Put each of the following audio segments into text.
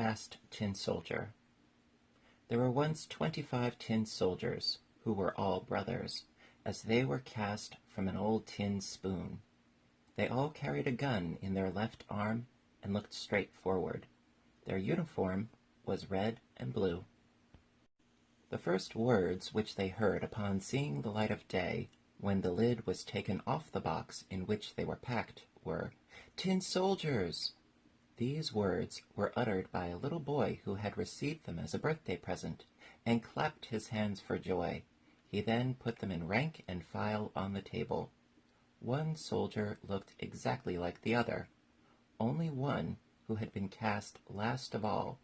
Cast Tin Soldier. There were once 25 tin soldiers, who were all brothers, as they were cast from an old tin spoon. They all carried a gun in their left arm and looked straight forward. Their uniform was red and blue. The first words which they heard upon seeing the light of day, when the lid was taken off the box in which they were packed, were, "Tin soldiers!" These words were uttered by a little boy who had received them as a birthday present, and clapped his hands for joy. He then put them in rank and file on the table. One soldier looked exactly like the other. Only one, who had been cast last of all,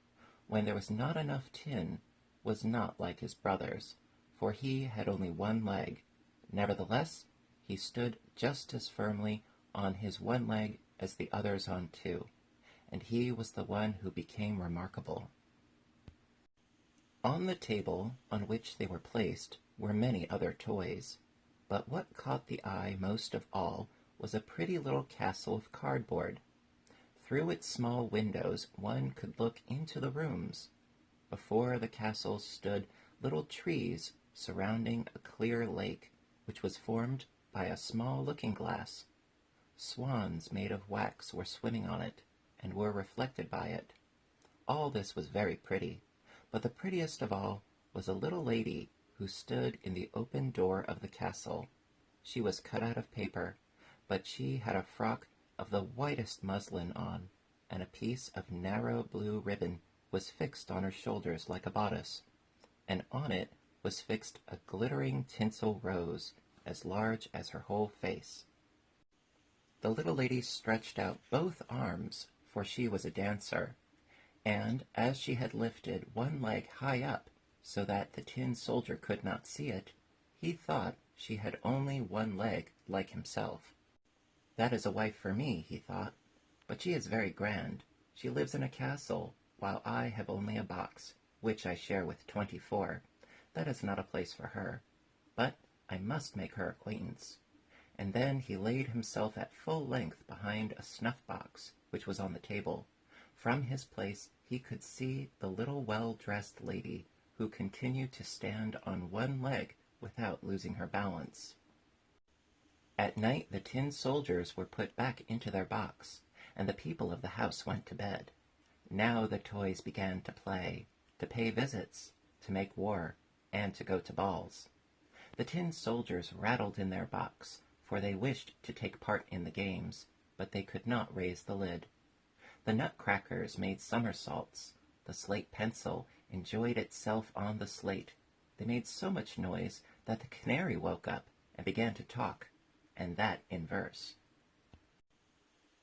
when there was not enough tin, was not like his brothers, for he had only one leg. Nevertheless, he stood just as firmly on his one leg as the others on two, and he was the one who became remarkable. On the table on which they were placed were many other toys, but what caught the eye most of all was a pretty little castle of cardboard. Through its small windows one could look into the rooms. Before the castle stood little trees surrounding a clear lake, which was formed by a small looking-glass. Swans made of wax were swimming on it, and were reflected by it. All this was very pretty, but the prettiest of all was a little lady who stood in the open door of the castle. She was cut out of paper, but she had a frock of the whitest muslin on, and a piece of narrow blue ribbon was fixed on her shoulders like a bodice, and on it was fixed a glittering tinsel rose as large as her whole face. The little lady stretched out both arms, for she was a dancer, and as she had lifted one leg high up so that the tin soldier could not see it, he thought she had only one leg like himself. "That is a wife for me," he thought, "but she is very grand. She lives in a castle, while I have only a box, which I share with 24. That is not a place for her, but I must make her acquaintance." And then he laid himself at full length behind a snuff-box, which was on the table. From his place he could see the little well-dressed lady, who continued to stand on one leg without losing her balance. At night the tin soldiers were put back into their box, and the people of the house went to bed. Now the toys began to play, to pay visits, to make war, and to go to balls. The tin soldiers rattled in their box, for they wished to take part in the games, but they could not raise the lid. The nutcrackers made somersaults. The slate pencil enjoyed itself on the slate. They made so much noise that the canary woke up and began to talk, and that in verse.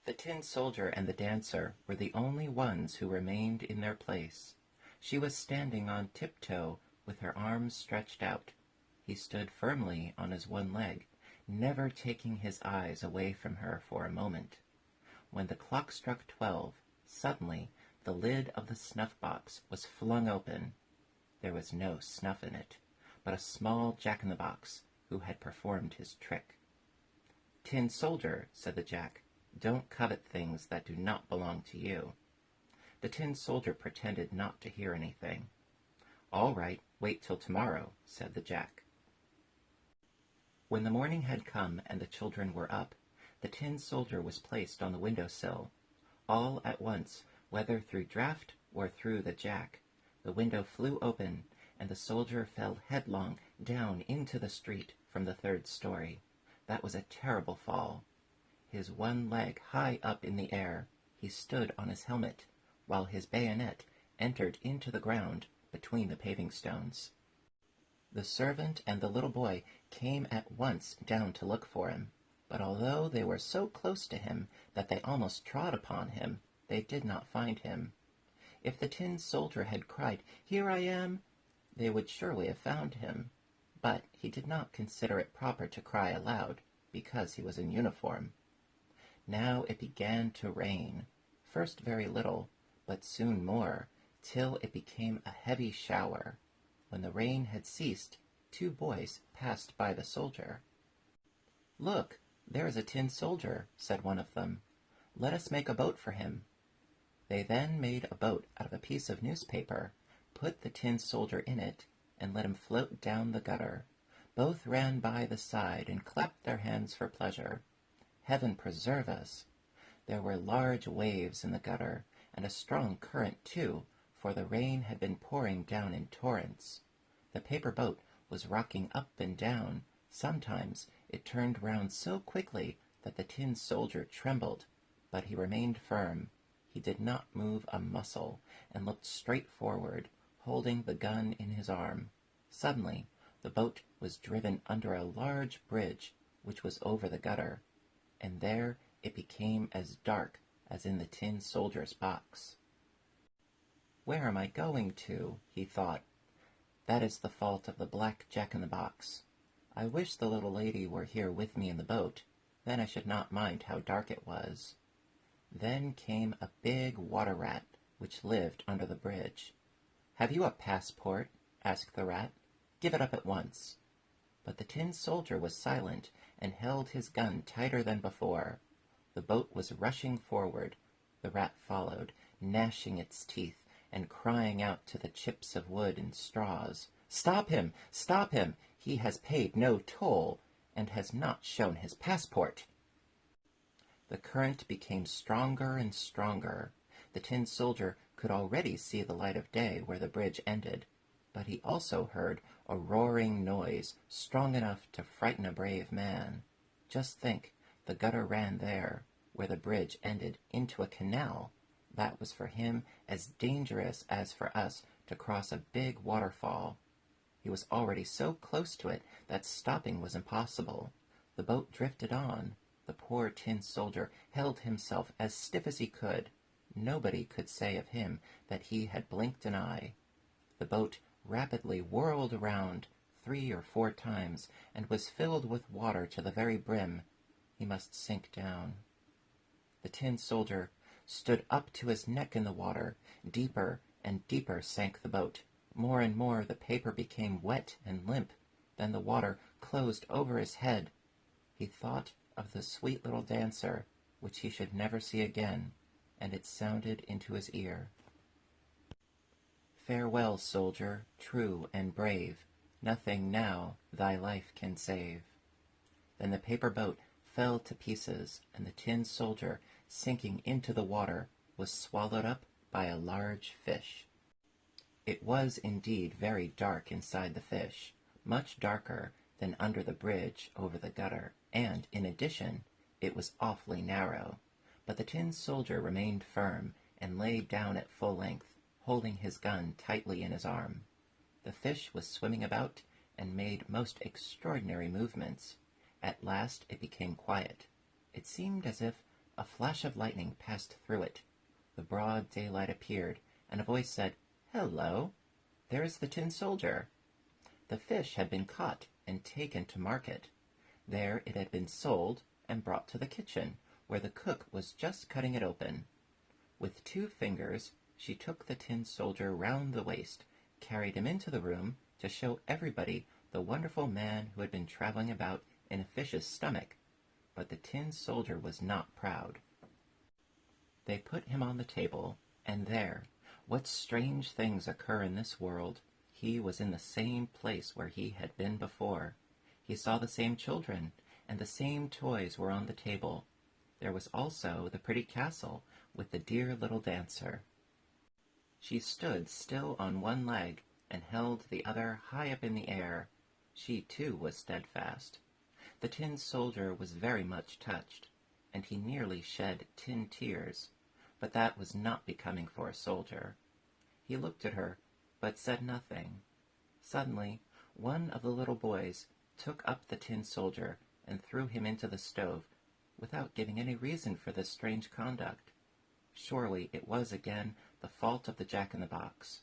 The tin soldier and the dancer were the only ones who remained in their place. She was standing on tiptoe with her arms stretched out. He stood firmly on his one leg, never taking his eyes away from her for a moment. When the clock struck 12, suddenly the lid of the snuff-box was flung open. There was no snuff in it, but a small jack-in-the-box who had performed his trick. "Tin soldier," said the jack, "don't covet things that do not belong to you." The tin soldier pretended not to hear anything. "All right, wait till tomorrow," said the jack. When the morning had come and the children were up, the tin soldier was placed on the window-sill. All at once, whether through draught or through the jack, the window flew open, and the soldier fell headlong down into the street from the 3rd story. That was a terrible fall. His one leg high up in the air, he stood on his helmet, while his bayonet entered into the ground between the paving stones. The servant and the little boy came at once down to look for him, but although they were so close to him that they almost trod upon him, they did not find him. If the tin soldier had cried, "Here I am," they would surely have found him, but he did not consider it proper to cry aloud, because he was in uniform. Now it began to rain, first very little, but soon more, till it became a heavy shower. When the rain had ceased, 2 boys passed by the soldier. "Look, there is a tin soldier," said one of them. "Let us make a boat for him." They then made a boat out of a piece of newspaper, put the tin soldier in it, and let him float down the gutter. Both ran by the side and clapped their hands for pleasure. Heaven preserve us! There were large waves in the gutter, and a strong current too, for the rain had been pouring down in torrents. The paper boat was rocking up and down. Sometimes it turned round so quickly that the tin soldier trembled, but he remained firm. He did not move a muscle, and looked straight forward, holding the gun in his arm. Suddenly the boat was driven under a large bridge which was over the gutter, and there it became as dark as in the tin soldier's box. "Where am I going to?" he thought. "That is the fault of the black jack-in-the-box. I wish the little lady were here with me in the boat, then I should not mind how dark it was." Then came a big water rat, which lived under the bridge. "Have you a passport?" asked the rat. "Give it up at once." But the tin soldier was silent, and held his gun tighter than before. The boat was rushing forward. The rat followed, gnashing its teeth, and crying out to the chips of wood and straws, "Stop him! Stop him! He has paid no toll, and has not shown his passport." The current became stronger and stronger. The tin soldier could already see the light of day where the bridge ended, but he also heard a roaring noise strong enough to frighten a brave man. Just think, the gutter ran there, where the bridge ended, into a canal. That was for him as dangerous as for us to cross a big waterfall. He was already so close to it that stopping was impossible. The boat drifted on. The poor tin soldier held himself as stiff as he could. Nobody could say of him that he had blinked an eye. The boat rapidly whirled around 3 or 4 times, and was filled with water to the very brim. He must sink down. The tin soldier stood up to his neck in the water. Deeper and deeper sank the boat. More and more the paper became wet and limp. Then the water closed over his head. He thought of the sweet little dancer, which he should never see again, and it sounded into his ear. "Farewell, soldier, true and brave, nothing now thy life can save." Then the paper boat fell to pieces, and the tin soldier, sinking into the water, was swallowed up by a large fish. It was indeed very dark inside the fish, much darker than under the bridge over the gutter, and, in addition, it was awfully narrow. But the tin soldier remained firm, and lay down at full length, holding his gun tightly in his arm. The fish was swimming about, and made most extraordinary movements. At last it became quiet. It seemed as if a flash of lightning passed through it. The broad daylight appeared, and a voice said, "Hello! There is the tin soldier." The fish had been caught and taken to market. There it had been sold and brought to the kitchen, where the cook was just cutting it open. With 2 fingers she took the tin soldier round the waist, carried him into the room to show everybody the wonderful man who had been traveling about in a fish's stomach. But the tin soldier was not proud. They put him on the table, and there, what strange things occur in this world, he was in the same place where he had been before. He saw the same children, and the same toys were on the table. There was also the pretty castle with the dear little dancer. She stood still on one leg, and held the other high up in the air. She too was Steadfast. The tin soldier was very much touched, and he nearly shed tin tears, but that was not becoming for a soldier. He looked at her, but said nothing. Suddenly, one of the little boys took up the tin soldier and threw him into the stove, without giving any reason for this strange conduct. Surely it was again the fault of the jack-in-the-box.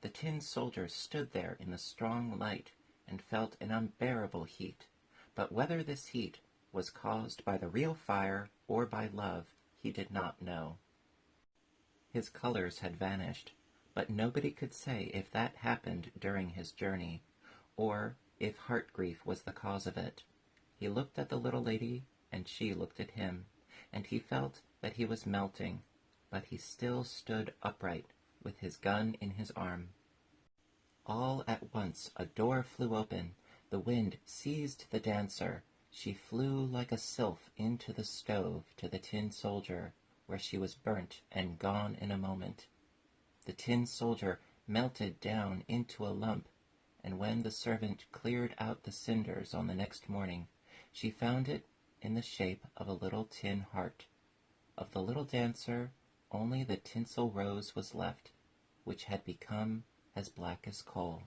The tin soldier stood there in the strong light, and felt an unbearable heat. But whether this heat was caused by the real fire or by love, he did not know. His colors had vanished, but nobody could say if that happened during his journey, or if heart-grief was the cause of it. He looked at the little lady, and she looked at him, and he felt that he was melting, but he still stood upright, with his gun in his arm. All at once a door flew open. The wind seized the dancer. She flew like a sylph into the stove to the tin soldier, where she was burnt and gone in a moment. The tin soldier melted down into a lump, and when the servant cleared out the cinders on the next morning, she found it in the shape of a little tin heart. Of the little dancer, only the tinsel rose was left, which had become as black as coal.